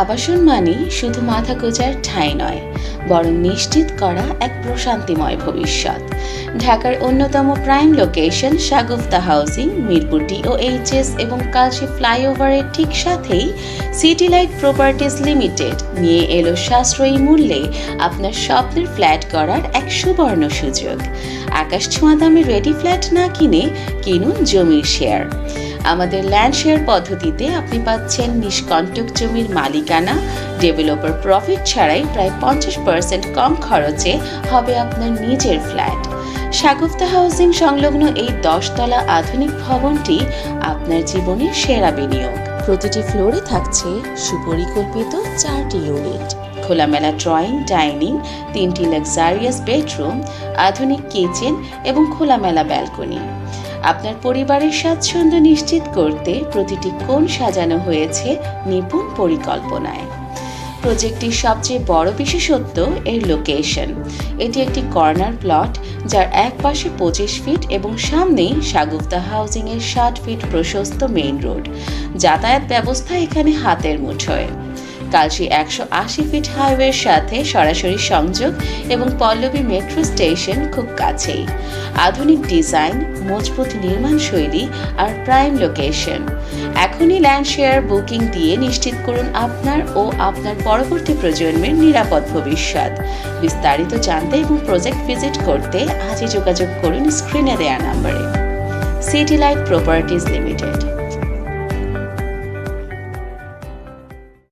আবাসন মানে শুধু মাথা গোঁজার ঠাঁই নয়, বরং নিশ্চিত করা এক প্রশান্তিময় ভবিষ্যৎ। ঢাকার অন্যতম prime location Shagufta housing, Mirpur DOHS এবং কালশী ফ্লাইওভারের ঠিক সাথেই সিটি লাইট প্রপার্টিজ লিমিটেড নিয়ে এলো সাশ্রয়ী মূল্যে আপনার স্বপ্নের ফ্ল্যাট করার এক সুবর্ণ সুযোগ। আকাশ ছোঁয়া দামে রেডি ফ্ল্যাট না কিনে কিনুন জমির শেয়ার। আমাদের ল্যান্ড শেয়ার পদ্ধতিতে আপনি পাচ্ছেন নিষ্কণ্টক জমির মালিকানা, ডেভেলপার প্রফিট ছাড়াই প্রায় 50% কম খরচে হবে আপনার নিজের ফ্ল্যাট। শাগুফতা হাউজিং সংলগ্ন এই 10 তলা আধুনিক ভবনটি আপনার জীবনের সেরা বিনিয়োগ। প্রতিটি ফ্লোরে থাকছে সুপরিকল্পিত 4টি ইউনিট, খোলামেলা ড্রয়িং, ডাইনিং, 3টি লাক্সারিয়াস বেডরুম, আধুনিক কিচেন এবং খোলামেলা ব্যালকনি। আপনার পরিবারের স্বাচ্ছন্দ্য নিশ্চিত করতে প্রতিটি কোণ সাজানো হয়েছে নিপুণ পরিকল্পনায়। প্রজেক্টটির সবচেয়ে বড় বিশেষত্ব এর লোকেশন। এটি একটি কর্নার প্লট, যার এক পাশে 25 ফিট এবং সামনেই শাগুফতা হাউজিং এর 60 ফিট প্রশস্ত মেইন রোড। যাতায়াত ব্যবস্থা এখানে হাতের মুঠোয়। কালশী 180 ফিট হাইওয়ের সাথে সরাসরি সংযোগ এবং পল্লবী মেট্রো স্টেশন খুব কাছেই। আধুনিক ডিজাইন, মজবুত নির্মাণ শৈলী আর প্রাইম লোকেশন। এখনই ল্যান্ড শেয়ার বুকিং দিয়ে নিশ্চিত করুন আপনার ও আপনার পরবর্তী প্রজন্মের নিরাপদ ভবিষ্যৎ। বিস্তারিত জানতে এবং প্রজেক্ট ভিজিট করতে আজই যোগাযোগ করুন স্ক্রিনে দেওয়া নম্বরে। City light properties limited.